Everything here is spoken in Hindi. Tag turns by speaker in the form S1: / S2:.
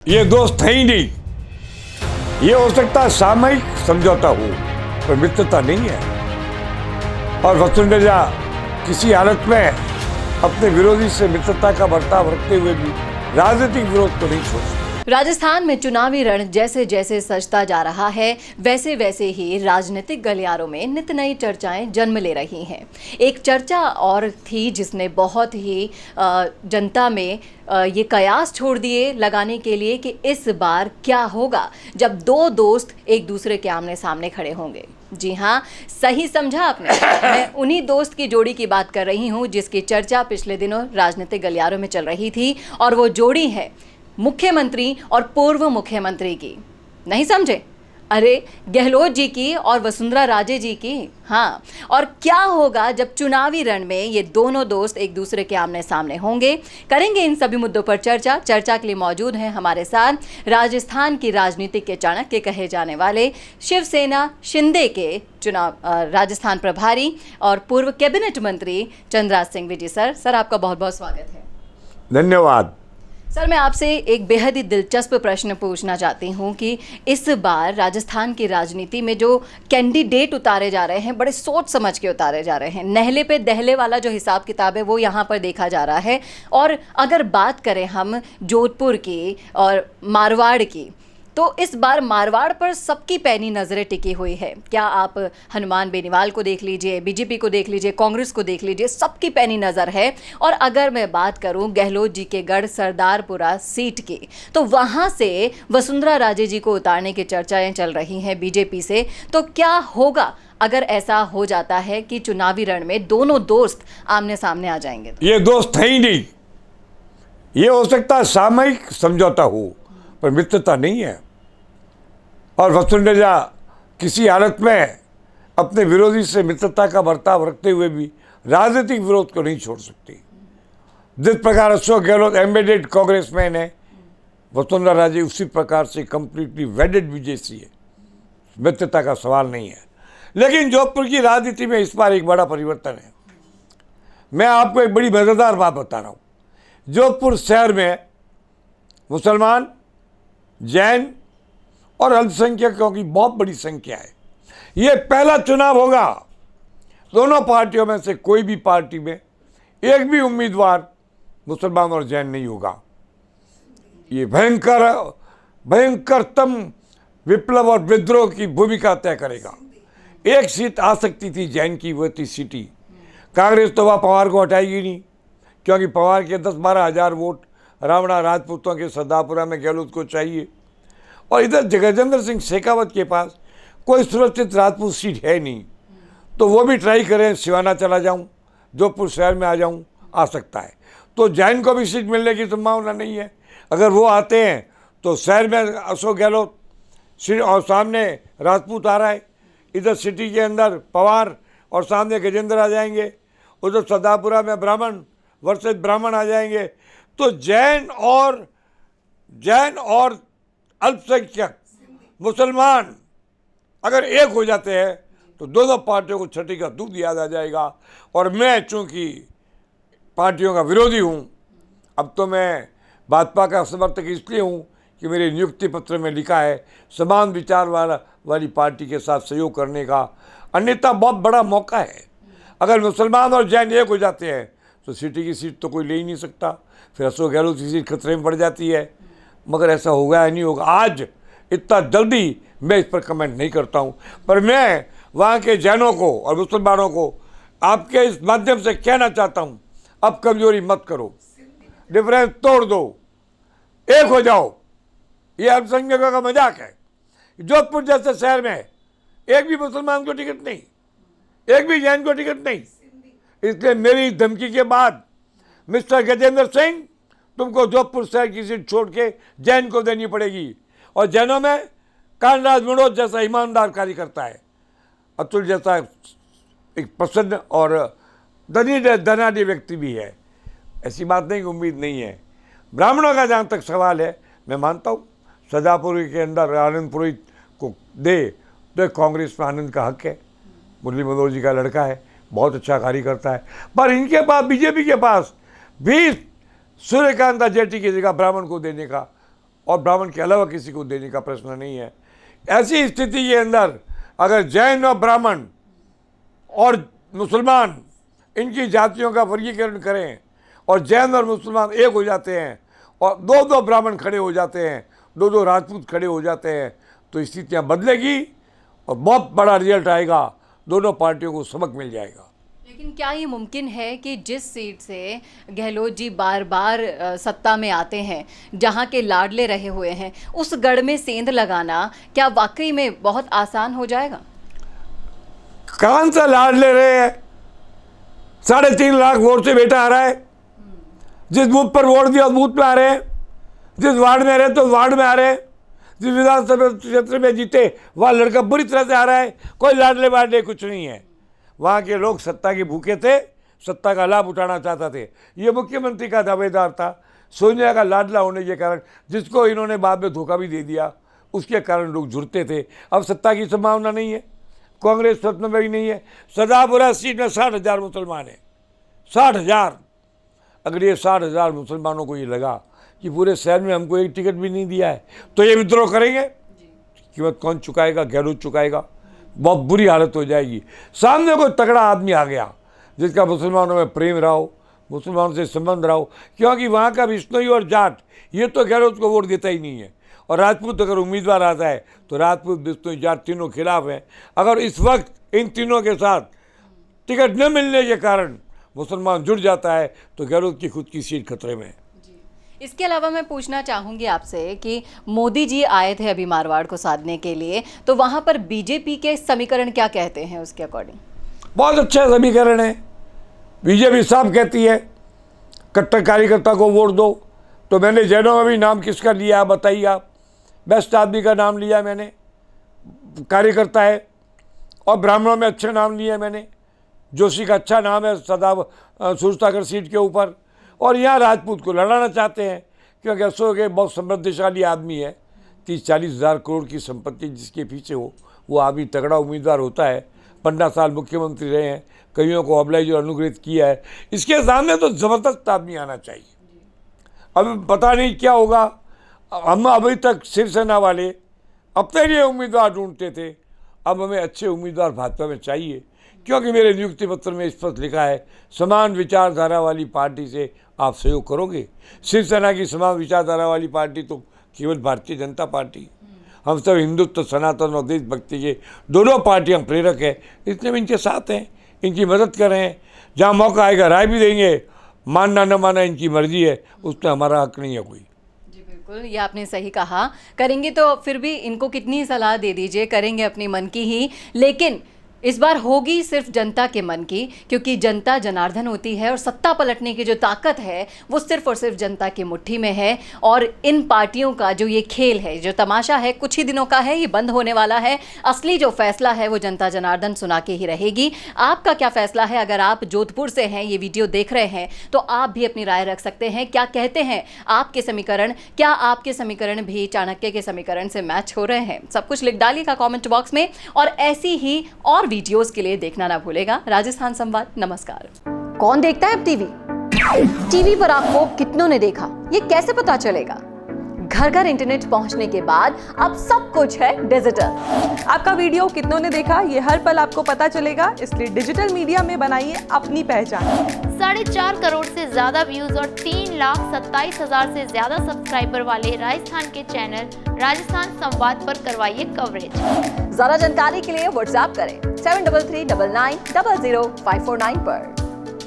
S1: ये दोस्त है ही नहीं। ये हो सकता है सामयिक समझौता हो, पर मित्रता नहीं है। और वसुंधरा किसी हालत में अपने विरोधी से मित्रता का बर्ताव रखते हुए भी राजनीतिक विरोध को नहीं छोड़ सकती।
S2: राजस्थान में चुनावी रण जैसे जैसे सजता जा रहा है, वैसे वैसे ही राजनीतिक गलियारों में नित नई चर्चाएं जन्म ले रही हैं। एक चर्चा और थी जिसने बहुत ही जनता में ये कयास छोड़ दिए लगाने के लिए कि इस बार क्या होगा जब दो दोस्त एक दूसरे के आमने सामने खड़े होंगे। जी हाँ, सही समझा आपने। मैं उन्हीं दोस्त की जोड़ी की बात कर रही हूँ जिसकी चर्चा पिछले दिनों राजनीतिक गलियारों में चल रही थी, और वो जोड़ी है मुख्यमंत्री और पूर्व मुख्यमंत्री की। नहीं समझे? अरे, गहलोत जी की और वसुंधरा राजे जी की। हाँ, और क्या होगा जब चुनावी रण में ये दोनों दोस्त एक दूसरे के आमने सामने होंगे। करेंगे इन सभी मुद्दों पर चर्चा के लिए मौजूद हैं हमारे साथ राजस्थान की राजनीति के चाणक्य कहे जाने वाले शिवसेना शिंदे के चुनाव राजस्थान प्रभारी और पूर्व कैबिनेट मंत्री चंद्रराज सिंह विजी। सर आपका बहुत बहुत स्वागत है।
S1: धन्यवाद।
S2: सर, मैं आपसे एक बेहद ही दिलचस्प प्रश्न पूछना चाहती हूँ कि इस बार राजस्थान की राजनीति में जो कैंडिडेट उतारे जा रहे हैं, बड़े सोच समझ के उतारे जा रहे हैं। नहले पे दहले वाला जो हिसाब किताब है वो यहाँ पर देखा जा रहा है। और अगर बात करें हम जोधपुर की और मारवाड़ की, तो इस बार मारवाड़ पर सबकी पैनी नज़रें टिकी हुई है। क्या आप हनुमान बेनीवाल को देख लीजिए, बीजेपी को देख लीजिए, कांग्रेस को देख लीजिए, सबकी पैनी नज़र है। और अगर मैं बात करूं गहलोत जी के गढ़ सरदारपुरा सीट की, तो वहां से वसुंधरा राजे जी को उतारने की चर्चाएं चल रही हैं बीजेपी से। तो क्या होगा अगर ऐसा हो जाता है कि चुनावी रण में दोनों दोस्त आमने सामने आ जाएंगे?
S1: ये दोस्त है ही नहीं। ये हो सकता है सामयिक समझौता हो, पर मित्रता नहीं है। और वसुंधरा किसी हालत में अपने विरोधी से मित्रता का बर्ताव रखते हुए भी राजनीतिक विरोध को नहीं छोड़ सकती। जिस प्रकार अशोक गहलोत एम्बेडेड कांग्रेसमैन है, वसुंधरा राजे उसी प्रकार से कंप्लीटली वेडेड बीजेपी है। मित्रता का सवाल नहीं है। लेकिन जोधपुर की राजनीति में इस बार एक बड़ा परिवर्तन है। मैं आपको एक बड़ी मज़ेदार बात बता रहा हूँ। जोधपुर शहर में मुसलमान, जैन और अल्पसंख्यकों की बहुत बड़ी संख्या है। ये पहला चुनाव होगा, दोनों पार्टियों में से कोई भी पार्टी में एक भी उम्मीदवार मुसलमान और जैन नहीं होगा। ये भयंकरतम विप्लव और विद्रोह की भूमिका तय करेगा। एक सीट आ सकती थी जैन की, वो थी सिटी। कांग्रेस तो वह पवार को हटाएगी नहीं, क्योंकि पवार के 10-12 हज़ार वोट रावणा राजपूतों के सरदारपुरा में गहलोत को चाहिए। और इधर जगजेंद्र सिंह शेखावत के पास कोई सुरक्षित राजपूत सीट है नहीं, तो वो भी ट्राई करें सिवाना चला जाऊं, जोधपुर शहर में आ सकता है। तो जैन को भी सीट मिलने की संभावना नहीं है। अगर वो आते हैं तो शहर में अशोक गहलोत और सामने राजपूत आ रहा है, इधर सिटी के अंदर पवार और सामने गजेंद्र आ जाएंगे, उधर सरदारपुरा में ब्राह्मण वर्सेस ब्राह्मण आ जाएंगे। तो जैन और अल्पसंख्यक मुसलमान अगर एक हो जाते हैं तो दोनों पार्टियों को छठी का दूध याद आ जाएगा। और मैं चूंकि पार्टियों का विरोधी हूं, अब तो मैं भाजपा का समर्थक इसलिए हूं कि मेरे नियुक्ति पत्र में लिखा है समान विचार वाली पार्टी के साथ सहयोग करने का। अन्यथा बहुत बड़ा मौका है। अगर मुसलमान और जैन एक हो जाते हैं तो सिटी की सीट तो कोई ले ही नहीं सकता, फिर अशोक गहलोत की सीट खतरे में पड़ जाती है। मगर ऐसा होगा या नहीं होगा, आज इतना जल्दी मैं इस पर कमेंट नहीं करता हूं। पर मैं वहाँ के जैनों को और मुसलमानों को आपके इस माध्यम से कहना चाहता हूं, अब कमजोरी मत करो, डिफरेंस तोड़ दो, एक हो जाओ। ये अल्पसंख्यकों का मजाक है। जोधपुर जैसे शहर में एक भी मुसलमान को टिकट नहीं, एक भी जैन को टिकट नहीं। इसलिए मेरी धमकी के बाद मिस्टर गजेंद्र सिंह, तुमको जोधपुर शहर की सीट छोड़ के जैन को देनी पड़ेगी। और जैनों में कानराज विनोद जैसा ईमानदार कार्यकर्ता है, अतुल जैसा एक प्रसन्न और धनाढ़ी व्यक्ति भी है। ऐसी बात नहीं कि उम्मीद नहीं है। ब्राह्मणों का जहाँ तक सवाल है, मैं मानता हूँ सरदारपुरी के अंदर आनंद पुरोहित को दे तो कांग्रेस में आनंद का हक है। मुरली मनोहर जी का लड़का है, बहुत अच्छा कार्यकर्ता है। पर इनके पास, बीजेपी के पास भी सूर्यकांत जेटी की जगह ब्राह्मण को देने का और ब्राह्मण के अलावा किसी को देने का प्रश्न नहीं है। ऐसी स्थिति के अंदर अगर जैन और ब्राह्मण और मुसलमान इनकी जातियों का वर्गीकरण करें और जैन और मुसलमान एक हो जाते हैं और दो ब्राह्मण खड़े हो जाते हैं, दो राजपूत खड़े हो जाते हैं, तो स्थितियाँ बदलेगी और बहुत बड़ा रिजल्ट आएगा, दोनों पार्टियों को सबक मिल जाएगा।
S2: लेकिन क्या ये मुमकिन है कि जिस सीट से गहलोत जी बार बार सत्ता में आते हैं, जहां के लाडले रहे हुए हैं, उस गढ़ में सेंध लगाना क्या वाकई में बहुत आसान हो जाएगा?
S1: कौन सा लाडले रहे हैं? 3.5 लाख वोट से बेटा आ रहा है। जिस बूथ पर वोट दिया उस बूथ में आ रहे हैं, जिस वार्ड में रहे तो वार्ड में आ रहे हैं, जिस विधानसभा क्षेत्र में जीते वहाँ लड़का बुरी तरह से आ रहा है। कोई लाडले वाडले कुछ नहीं है। वहाँ के लोग सत्ता के भूखे थे, सत्ता का लाभ उठाना चाहते थे। ये मुख्यमंत्री का दावेदार था। सोनिया का लाडला होने के कारण, जिसको इन्होंने बाद में धोखा भी दे दिया, उसके कारण लोग जुड़ते थे। अब सत्ता की संभावना नहीं है, कांग्रेस स्वप्न में भी नहीं है। सदापुरा सीट में 60,000 मुसलमान हैं, 60,000। अगर ये 60,000 मुसलमानों को ये लगा कि पूरे शहर में हमको एक टिकट भी नहीं दिया है, तो ये विद्रोह करेंगे। कीमत कौन चुकाएगा? गहलोत चुकाएगा। बहुत बुरी हालत हो जाएगी। सामने कोई तगड़ा आदमी आ गया जिसका मुसलमानों में प्रेम रहा हो, मुसलमानों से संबंध रहा हो, क्योंकि वहाँ का बिश्नोई और जाट ये तो गहलोत को वोट देता ही नहीं है। और राजपूत अगर उम्मीदवार आता है तो राजपूत, बिश्नोई, जाट तीनों खिलाफ हैं। अगर इस वक्त इन तीनों के साथ टिकट न मिलने के कारण मुसलमान जुड़ जाता है तो गहलोत की खुद की सीट खतरे में है।
S2: इसके अलावा मैं पूछना चाहूँगी आपसे कि मोदी जी आए थे अभी मारवाड़ को साधने के लिए, तो वहाँ पर बीजेपी के समीकरण क्या कहते हैं उसके अकॉर्डिंग?
S1: बहुत अच्छा समीकरण है। बीजेपी साफ कहती है कट्टर कार्यकर्ता को वोट दो। तो मैंने जैनों में भी नाम किसका लिया बताइए आप? बेस्ट आदमी का नाम लिया मैंने, कार्यकर्ता है। और ब्राह्मणों में अच्छे नाम लिए मैंने। जोशी का अच्छा नाम है सूरसागर सीट के ऊपर। और यहाँ राजपूत को लड़ाना चाहते हैं क्योंकि अशोक एक बहुत समृद्धशाली आदमी है। 30-40 हज़ार करोड़ की संपत्ति जिसके पीछे हो, वो आदमी तगड़ा उम्मीदवार होता है। 15 साल मुख्यमंत्री रहे हैं, कईयों को ऑब्लाइज और अनुग्रहित किया है। इसके सामने तो ज़बरदस्त आदमी आना चाहिए। अब पता नहीं क्या होगा। हम अभी तक शिवसेना वाले अपने लिए उम्मीदवार ढूंढते थे, अब हमें अच्छे उम्मीदवार भाजपा में चाहिए, क्योंकि मेरे नियुक्ति पत्र में स्पष्ट लिखा है समान विचारधारा वाली पार्टी से आप सहयोग करोगे। शिवसेना की समान विचारधारा वाली पार्टी तो केवल भारतीय जनता पार्टी। हम सब हिंदुत्व, सनातन और देशभक्ति के दोनों पार्टियां प्रेरक है, इसलिए हम इनके साथ हैं, इनकी मदद कर रहे हैं। जहाँ मौका आएगा राय भी देंगे, मानना न मानना इनकी मर्जी है, उसमें हमारा हक नहीं है कोई।
S2: जी बिल्कुल, ये आपने सही कहा। करेंगे तो फिर भी इनको कितनी सलाह दे दीजिए, करेंगे अपनी मन की ही, लेकिन इस बार होगी सिर्फ जनता के मन की, क्योंकि जनता जनार्दन होती है और सत्ता पलटने की जो ताकत है वो सिर्फ और सिर्फ जनता की मुट्ठी में है। और इन पार्टियों का जो ये खेल है, जो तमाशा है, कुछ ही दिनों का है, ये बंद होने वाला है। असली जो फैसला है वो जनता जनार्दन सुना के ही रहेगी। आपका क्या फैसला है? अगर आप जोधपुर से हैं, ये वीडियो देख रहे हैं, तो आप भी अपनी राय रख सकते हैं। क्या कहते हैं आपके समीकरण? क्या आपके समीकरण भी चाणक्य के समीकरण से मैच हो रहे हैं? सब कुछ लिख डालिएगा कॉमेंट बॉक्स में। और ऐसी ही और वीडियोस के लिए देखना ना भूलेगा राजस्थान संवाद। नमस्कार। कौन देखता है अब टीवी? टीवी पर आपको कितनों ने देखा, ये कैसे पता चलेगा? घर घर इंटरनेट पहुंचने के बाद अब सब कुछ है डिजिटल।
S3: आपका वीडियो कितनों ने देखा ये हर पल आपको पता चलेगा, इसलिए डिजिटल मीडिया में बनाइए अपनी पहचान।
S4: 4.5 करोड़ से ज्यादा व्यूज और 3,27,000 से ज्यादा सब्सक्राइबर वाले राजस्थान के चैनल राजस्थान संवाद पर करवाइए कवरेज।
S2: ज्यादा जानकारी के लिए व्हाट्सएप करें 7339900549 पर।